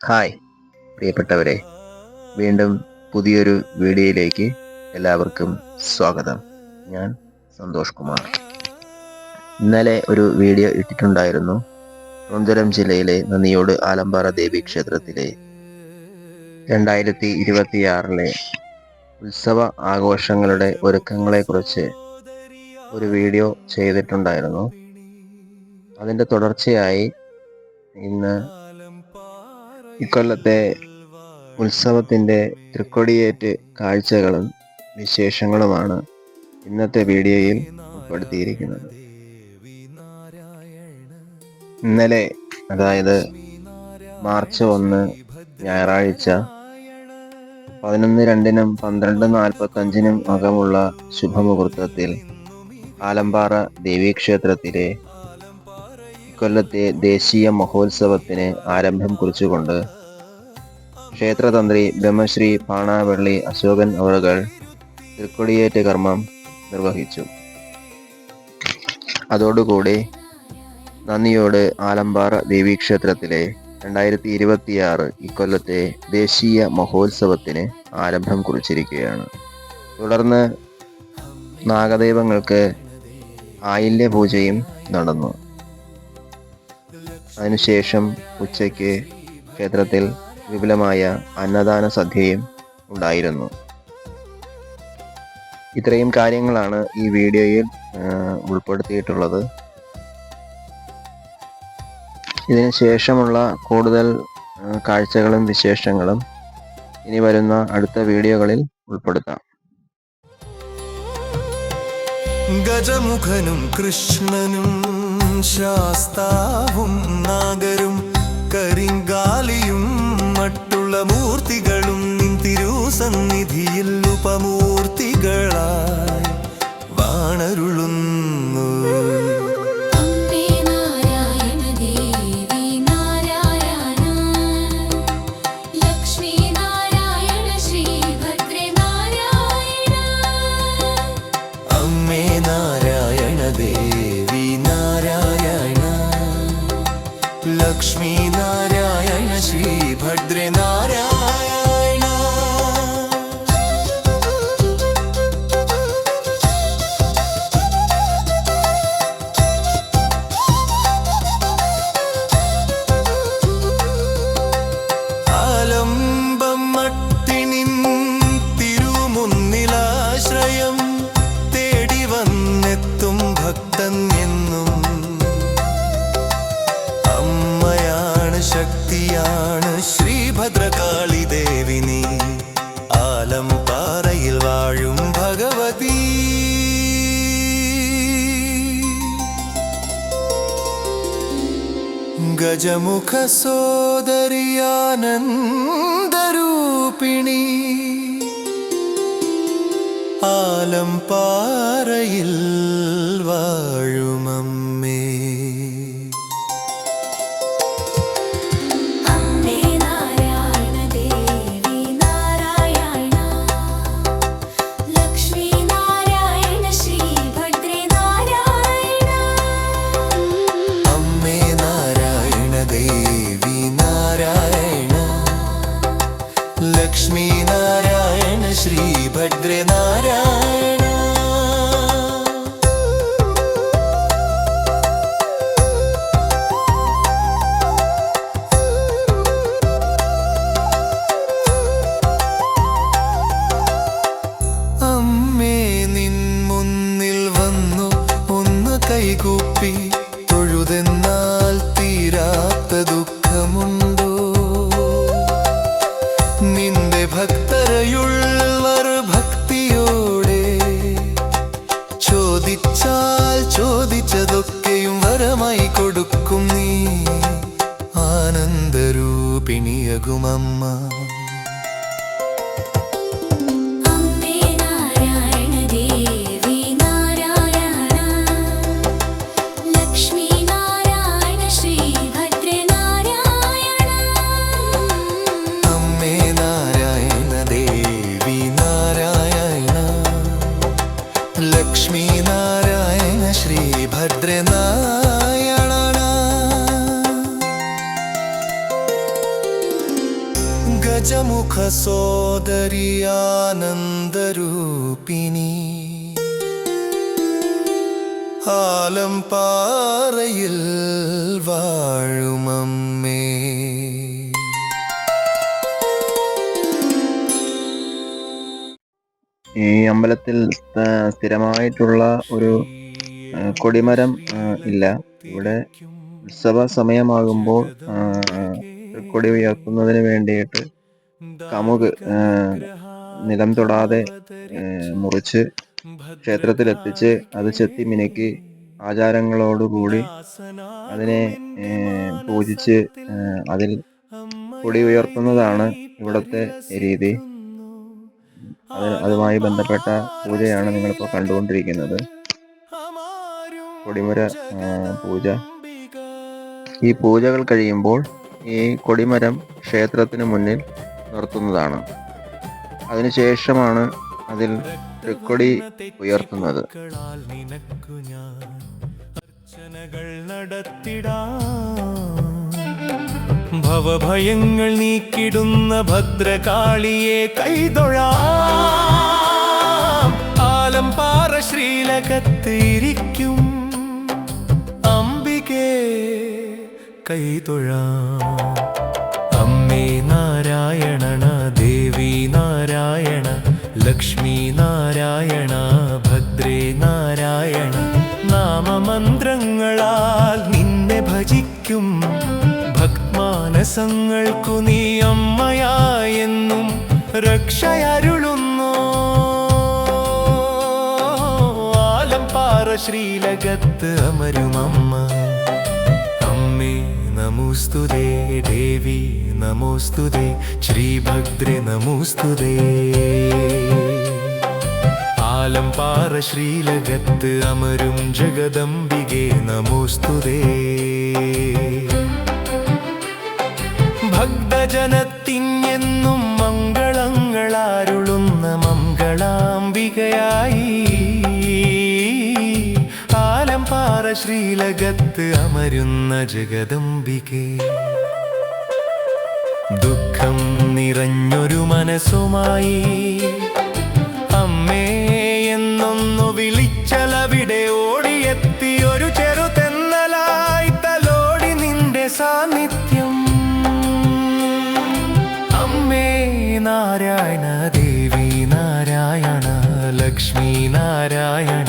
Hi പ്രിയപ്പെട്ടവരെ, വീണ്ടും പുതിയൊരു വീഡിയോയിലേക്ക് എല്ലാവർക്കും സ്വാഗതം. ഞാൻ സന്തോഷ് കുമാർ. ഇന്നലെ ഒരു വീഡിയോ ഇട്ടിട്ടുണ്ടായിരുന്നു. തിരുവനന്തപുരം ജില്ലയിലെ നന്ദിയോട് ആലമ്പാറ ദേവി ക്ഷേത്രത്തിലെ 2026 ഉത്സവ ആഘോഷങ്ങളുടെ ഒരുക്കങ്ങളെക്കുറിച്ച് ഒരു വീഡിയോ ചെയ്തിട്ടുണ്ടായിരുന്നു. അതിൻ്റെ തുടർച്ചയായി ഇന്ന് ഇക്കൊല്ലത്തെ ഉത്സവത്തിൻ്റെ തൃക്കൊടിയേറ്റ് കാഴ്ചകളും വിശേഷങ്ങളുമാണ് ഇന്നത്തെ വീഡിയോയിൽ ഉൾപ്പെടുത്തിയിരിക്കുന്നത്. ഇന്നലെ, അതായത് മാർച്ച് 1 ഞായറാഴ്ച 11:02-നും 12:45-നും അകമുള്ള ശുഭമുഹൂർത്തത്തിൽ ആലമ്പാറ ദേവീക്ഷേത്രത്തിലെ ഇക്കൊല്ലത്തെ ദേശീയ മഹോത്സവത്തിന് ആരംഭം കുറിച്ചുകൊണ്ട് ക്ഷേത്രതന്ത്രി ബ്രഹ്മശ്രീ പാണാവള്ളി അശോകൻ അവറുകൾ തൃക്കൊടിയേറ്റ് കർമ്മം നിർവഹിച്ചു. അതോടുകൂടി നന്ദിയോട് ആലമ്പാറ ദേവീക്ഷേത്രത്തിലെ 2026 ഇക്കൊല്ലത്തെ ദേശീയ മഹോത്സവത്തിന് ആരംഭം കുറിച്ചിരിക്കുകയാണ്. തുടർന്ന് നാഗദൈവങ്ങൾക്ക് ആയില്യ പൂജയും നടന്നു. അതിനുശേഷം ഉച്ചയ്ക്ക് ക്ഷേത്രത്തിൽ വിപുലമായ അന്നദാന സദ്യയും ഉണ്ടായിരുന്നു. ഇത്രയും കാര്യങ്ങളാണ് ഈ വീഡിയോയിൽ ഉൾപ്പെടുത്തിയിട്ടുള്ളത്. ഇതിന് ശേഷമുള്ള കൂടുതൽ കാഴ്ചകളും വിശേഷങ്ങളും ഇനി വരുന്ന അടുത്ത വീഡിയോകളിൽ ഉൾപ്പെടുത്താം. ഗജമുഖനും കൃഷ്ണനും ശാസ്താവും നാഗരും കരിങ്കാലിയും മറ്റുള്ള മൂർത്തികളും തിരുസന്നിധിയിൽ ഉപമൂർത്തികളായി വാണരുളുന്നു. ലക്ഷ്മീ നാരായണ ശ്രീ ഭദ്രേ നാരായണ. ആലംബം മട്ടിനിൻ തിരുമുന്നിലാശ്രയം തേടി വന്നെത്തും ഭക്തൻ എന്നും ശക്തിയാണ് ശ്രീഭദ്രകാളി ദേവിനി, ആലംപാറയിൽ വാഴും ഭഗവതി. ഗജമുഖ സോദരിയാനന്ദരൂപിണി, ആലംപാറയിൽ വാഴുമമ്മേ. ലക്ഷ്മീ നാരായണ ശ്രീ ഭദ്രേ നാരായണ. അമ്മേ നിൻ മുന്നിൽ വന്നു ഒന്ന് കൈകൂപ്പി തൊഴുതെന്നാൽ തീരാത്ത ദുഃഖമുണ്ടോ? നിന്റെ ഭക്തരയുള്ളവർ ഭക്തിയോടെ ചോദിച്ചാൽ ചോദിച്ചതൊക്കെയും വരമായി കൊടുക്കും നീ, ആനന്ദരൂപിണിയകുമമ്മ. ലക്ഷ്മീ നാരായണ ശ്രീ ഭദ്രേ നാരായണ. ഗജമുഖ സോദരിയാനന്ദരൂപിണി ആലംപാറയിൽ വാഴുമമ്മേ. ഈ അമ്പലത്തിൽ സ്ഥിരമായിട്ടുള്ള ഒരു കൊടിമരം ഇല്ല. ഇവിടെ ഉത്സവ സമയമാകുമ്പോൾ കൊടി ഉയർത്തുന്നതിന് വേണ്ടിയിട്ട് കമുക് നിലം തൊടാതെ മുറിച്ച് ക്ഷേത്രത്തിലെത്തിച്ച് അത് ചെത്തി മിനുക്കി ആചാരങ്ങളോടുകൂടി അതിനെ പൂജിച്ച് അതിൽ കൊടി ഉയർത്തുന്നതാണ് ഇവിടുത്തെ രീതി. അതുമായി ബന്ധപ്പെട്ട പൂജയാണ് നിങ്ങളിപ്പോൾ കണ്ടുകൊണ്ടിരിക്കുന്നത്, കൊടിമര പൂജ. ഈ പൂജകൾ കഴിയുമ്പോൾ ഈ കൊടിമരം ക്ഷേത്രത്തിന് മുന്നിൽ നിർത്തുന്നതാണ്. അതിനുശേഷമാണ് അതിൽ തൃക്കൊടി ഉയർത്തുന്നത്. ഭവഭയങ്ങൾ നീക്കിടുന്ന ഭദ്രകാളിയെ കൈതൊഴാം. ആലംപാറ ശ്രീലകത്ത് ഇരിക്കും അംബികേ കൈതൊഴാം. അമ്മേ നാരായണ, ദേവി നാരായണ, ലക്ഷ്മി നാരായണ, ഭദ്രേ നാരായണ. നാമമന്ത്രങ്ങളാൽ നിന്നെ ഭജിക്കും ഭക്തമാനസങ്ങൾക്കു നീ അമ്മയായെന്നും രക്ഷയരുളുന്നു. ആലംപാറ ശ്രീലകത്ത് അമരുമമ്മ. അമ്മേ നമോസ്തുതേ, ദേവി നമോസ്തുതേ, ശ്രീഭദ്രേ നമോസ്തുതേ. ആലംപാറ ശ്രീലകത്ത് അമരും ജഗദംബികേ നമോസ്തുതേ. ഭക്തജനത്തിനെന്നും മംഗളങ്ങളാരുളുന്ന മംഗളാംബികയായി ആലംപാറ ശ്രീലകത്ത് അമരുന്ന ജഗദംബികേ. ദുഃഖം നിറഞ്ഞൊരു മനസ്സുമായി അമ്മേ എന്നൊന്നു വിളിച്ചലവിടെ ഓടിയെത്തിയൊരു ചെറുതെന്നലായി തലോടി നിന്റെ സാന്നിധ്യം. അമ്മേ നാരായണ, ദേവി നാരായണ, ലക്ഷ്മി നാരായണ,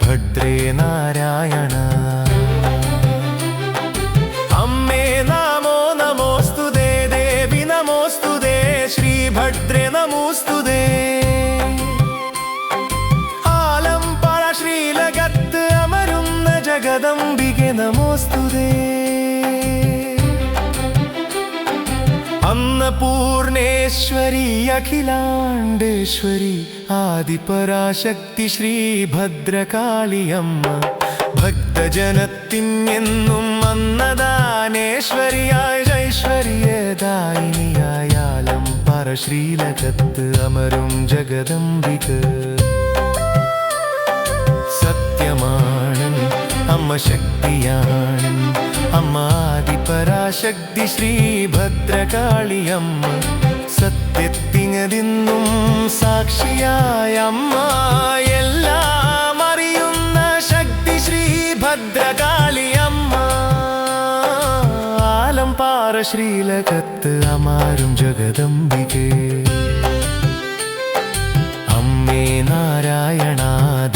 ഭദ്രേ നാരായണ. അമ്മേ നമോ നമോസ്തുതേ, ദേവി നമോസ്തുതേ, ശ്രീഭദ്രേ നമോസ്തുതേ. ആലംപാറ ശ്രീലകത്ത് അമരുന്ന ജഗദംബികെ നമോസ്തുതേ. അന്നപൂർണേശ്വരി, അഖിലാണ്ടേശ്വരി, ആദിപരാശക്തി ശ്രീഭദ്രകാളിയമ്മ. ഭക്തജനത്തിനെന്നും അന്നദാനേശ്വരിയായ ഐശ്വര്യദായിനിയായ ആലംപാറ ശ്രീലകത്ത് അമരും ജഗദംബിക. സത്യമാണ് അമ്മ, ശക്തിയാണ് അമ്മ, ആദിപരാശക്തി ശ്രീഭദ്രകാളിയമ്മ. സത്യത്തിനും സാക്ഷിയായ അമ്മ, എല്ലാം അറിയുന്ന ശക്തി ശ്രീഭദ്രകാളിയമ്മ. ആലംപാറ ശ്രീലകത്ത് അമരും ജഗദംബികേ. അമ്മേ നാരായണ,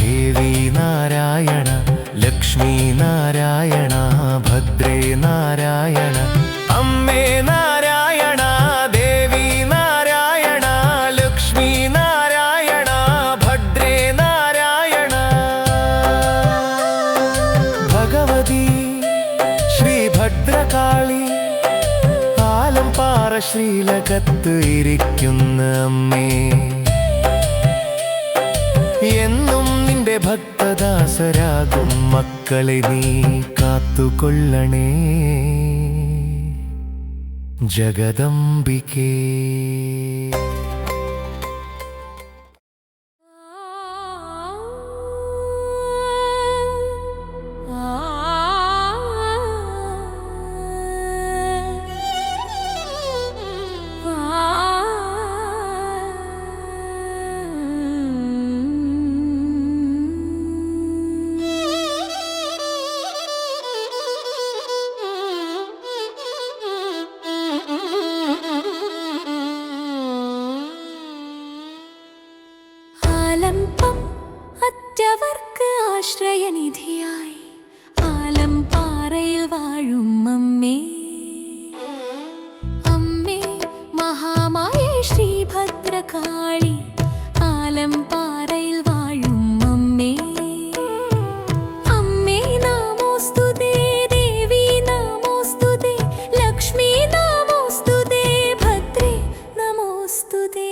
ദേവി നാരായണ, ലക്ഷ്മി നാരായണ, ഭദ്രേ നാരായണ. അമ്മേ നാരായണ, ദേവി നാരായണ, ലക്ഷ്മി നാരായണ, ഭദ്രേ നാരായണ. ഭഗവതി ശ്രീഭദ്രകാളി ആലംപാറ ശ്രീലകത്ത് ഇരിക്കുന്ന അമ്മേ, എന്നും നിന്റെ ഭക്തദാസരാകും മക്കളെ നീ കാത്തുകൊള്ളണേ ജഗദംബികേ. ആ ആശ്രയനിധിയായി ആലംപാറയിൽ വാഴും അമ്മേ, അമ്മേ മഹാമായേ ശ്രീഭദ്രകാളി, ആലംപാറയിൽ വാഴും അമ്മേ. അമ്മേ നമോസ്തുതേ, ദേവി നമോസ്തുതേ, ലക്ഷ്മി നമോസ്തുതേ, ഭദ്രേ നമോസ്തുതേ.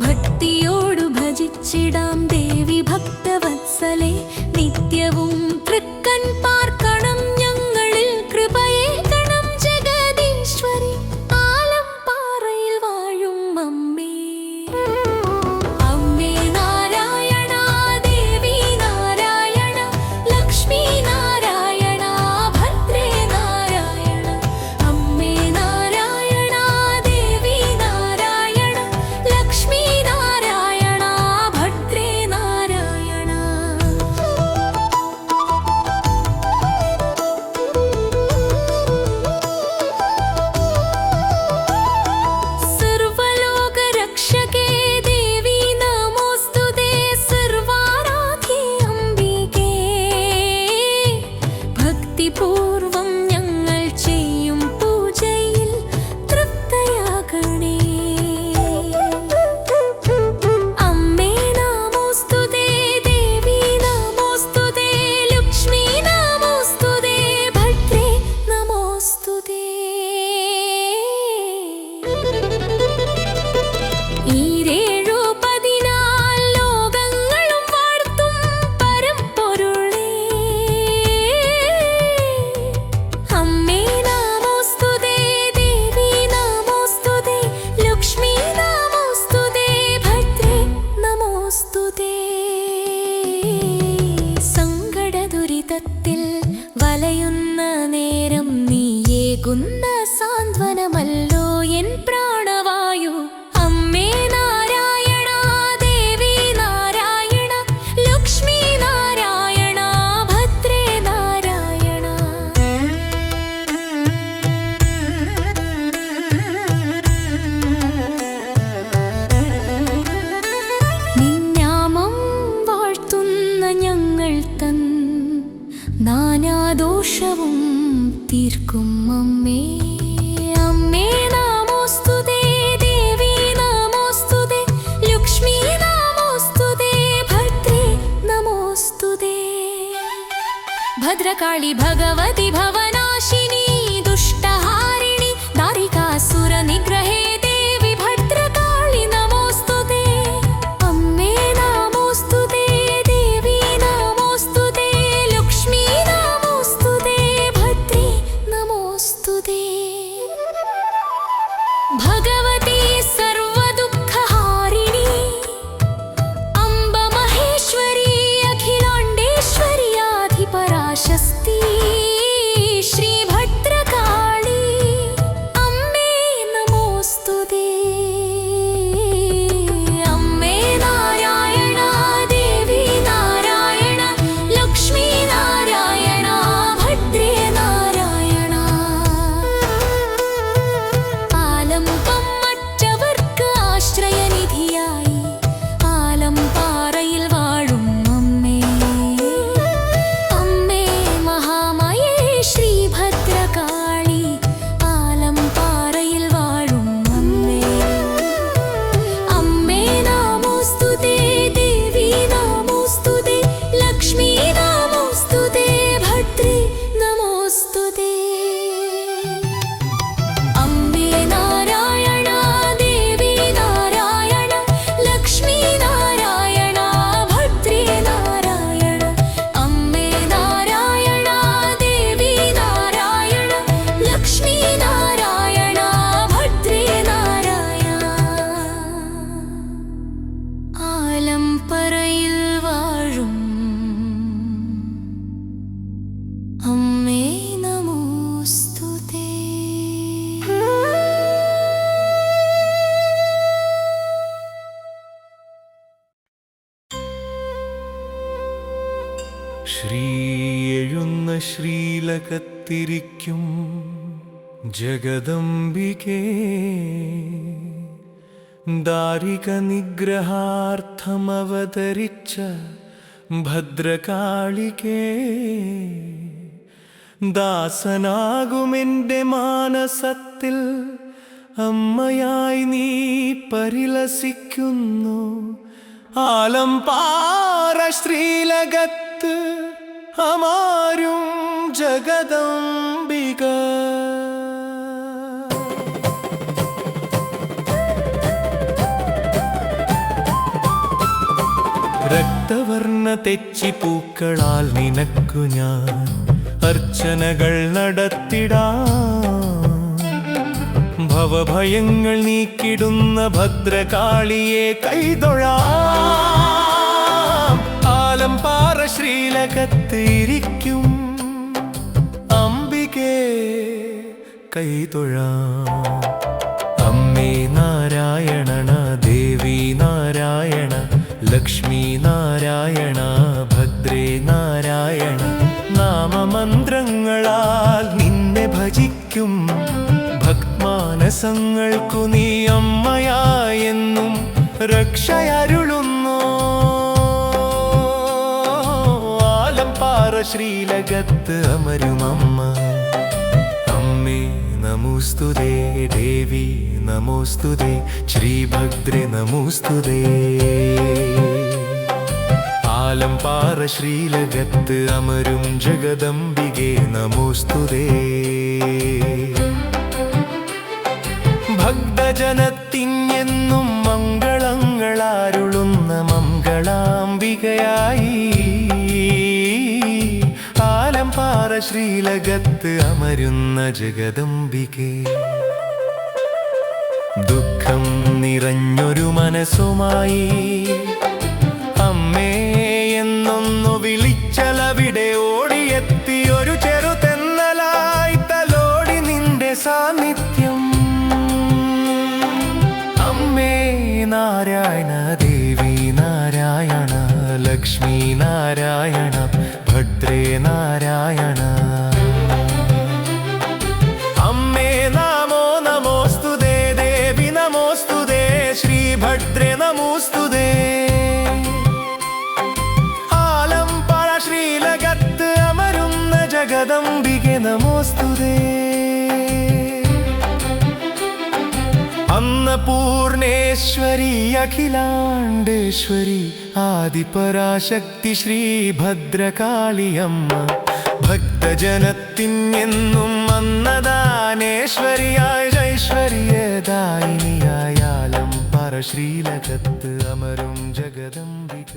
ഭക്തിയോടു ഭജിച്ചിടാം ദേവി ഭക്തവത്സലേ, നിത്യവും തൃക്കൺ പാർക്കണം ഞങ്ങളിൽ കൃപയേകണം ജഗദീശ്വരി, ആലംപാറയിൽ വാഴും അമ്മേ. അമ്മേ നാരായണ, ദേവി നാരായണ, ലക്ഷ്മി നാരായണ, ഭദ്രേ നാരായണ. അമ്മേ നാരായണ, ദേവി നാരായണ, ലക്ഷ്മി നാരായണ, ഭദ്രേ നാരായണ. സർവലോകരക്ഷകേ ദേവി നമോസ്തുതേ, സർവാരാധ്യേ അംബികേ. ഭക്തിപൂർവം ഞങ്ങൾ ചെയ്യും പൂജയിൽ തൃപ്തയാകണേ. അമ്മേ നമോസ്തുതേ, ദേവി നമോസ്തുതേ, ലക്ഷ്മി നമോസ്തുതേ, ഭദ്രേ നമോസ്തുതേ. ഈരേഴു പതിനാല് ലോകങ്ങളും വാഴ്ത്തും പരമ്പൊരുളേ. അമ്മേ നമോസ്തുതേ, ദേവി നമോസ്തുതേ, ലക്ഷ്മി നമോസ്തുതേ, ഭദ്രേ നമോസ്തുതേ. സങ്കടദുരിതത്തിൽ വലയുന്ന നേരം നീയേകുന്ന സാന്ത്വനമല്ലോ എൻ പ്രാണവായു. അമ്മേ നാരായണ, ദേവി നാരായണ, ലക്ഷ്മി നാരായണ, ഭദ്രേ നാരായണ. നിന്നാമം വാഴ്ത്തുന്ന ഞങ്ങൾ തൻ നാനാദോഷവും തീർക്കും അമ്മേ. അമ്മേ നമോസ്തുതേ, ദേവി നമോസ്തുതേ, ലക്ഷ്മി നമോസ്തുതേ, ഭദ്രേ നമോസ്തുതേ. ഭദ്രകാളി ഭഗവതി ഭവനാശിനി, ദുഷ്ടഹാരിണി ദാരികാസുര നിഗ്രഹേ ദേവി ഭദ്രകാളി നമോസ്തുതേ. അമ്മേ നമോസ്തുതേ, ദേവി നമോസ്തുതേ, ലക്ഷ്മി നമോസ്തുതേ, ഭദ്രേ നമോസ്തുതേ. ഭഗവതി സർവദുഃഖഹാരിണി, അംബ മഹേശ്വരി, അഖിലാണ്ടേശ്വരി, ആദിപരാശക്തി, ശ്രീഭദ്രകാളി, അമ്മേ നമോസ്തുതേ. അമ്മേ നാരായണ, ദേവി നാരായണ, ലക്ഷ്മി നാരായണ, ഭദ്രേ നാരായണ. ആലംബം മറ്റവർക്ക് ആശ്രയനിധിയായി ആലംപാറയിൽ വാഴും അമ്മേ. അമ്മേ മഹാമായേ ശ്രീഭദ്രകാളി, ആലംപാറയിൽ വാഴും അമ്മേ. അമ്മേ നമോസ്തുതേ, ദേവി നമോസ്തുതേ, ലക്ഷ്മി നമോസ്തുതേ, ഭദ്രേ നമോസ്തുതേ. അമ്മേ നാരായണ, ദേവി നാരായണ, ലക്ഷ്മി നാരായണ, ഭദ്രേ നാരായണ. അമ്മേ നാരായണ, ദേവി നാരായണ, ലക്ഷ്മി നാരായണ, ഭദ്രേ നാരായണ. ആലംപറയിൽ വാഴും അമ്മേ നമോസ്തുതേ. ശ്രീയെഴുന്ന ശ്രീലകത്തിരിക്കും ജഗദംബികേ, ദാരിക നിഗ്രഹാർത്ഥമവതരിച്ച ഭദ്രകാളികേ ദാസനാകുമെൻ്റെ മാനസത്തിൽ അമ്മയായി നീ പരിലസിക്കുന്നു. ആലംപാറ ശ്രീലകത്ത് അമാരും ജഗദംബിക. രക്തവർണ്ണ തെച്ചിപ്പൂക്കളാൽ നിനക്കു ഞാൻ അർച്ചനകൾ നടത്തിടാം. ഭവഭയങ്ങൾ നീക്കിടുന്ന ഭദ്രകാളിയെ കൈതൊഴാം. ആലംപാറ ശ്രീലകത്ത് ഇരിക്കും അംബികേ കൈതൊഴാം. അമ്മേ നാരായണ, ദേവി നാരായണ, ലക്ഷ്മി നാരായണ, ഭദ്രേ നാരായണ. നാമമന്ത്രങ്ങളാൽ നിന്നെ ഭജിക്കും ഭക്തമാനസങ്ങൾക്കു നീ അമ്മയായെന്നും രക്ഷയരുളുന്നു. ആലംപാറ ശ്രീലകത്ത് അമരുമമ്മ. അമ്മേ നമോസ്തുതേ, ദേവി നമോസ്തുതേ, ശ്രീഭദ്രേ നമോസ്തുതേ. ആലംപാറ ശ്രീലകത്ത് അമരും ജഗദംബികേ നമോസ്തുതേ. ഭക്തജനത്തിനെന്നും മംഗളങ്ങളാരുളുന്ന മംഗളാംബികയായി ആലംപാറ ശ്രീലകത്ത് അമരുന്ന ജഗദംബികേ. ദുഃഖം നിറഞ്ഞൊരു മനസ്സുമായി അമ്മേ എന്നൊന്നു വിളിച്ചലവിടെ ഓടിയെത്തിയൊരു ചെറുതെന്നലായി തലോടി നിന്റെ സാന്നിധ്യം. അമ്മേ നാരായണ, ദേവി നാരായണ, ലക്ഷ്മി നാരായണ, ഭദ്രേ നാരായണ. അമ്മേ നമോ നമോസ്തുതേ, ദേവി നമോസ്തുതേ, ശ്രീഭദ്രേ നമോസ്തുതേ. ആലംപാറ ശ്രീലകത്ത് അമരുന്ന ജഗദംബികെ നമോസ്തുതേ. അന്നപൂർണേശ്വരി, അഖിലാണ്ടേശ്വരി, ആദിപരാശക്തി ശ്രീഭദ്രകാളിയമ്മ. ഭക്തജനത്തിനെന്നും അന്നദാനേശ്വരിയായ ഐശ്വര്യദായിനിയായ ആലംപാറ ശ്രീലകത്ത് അമരും ജഗദംബിക.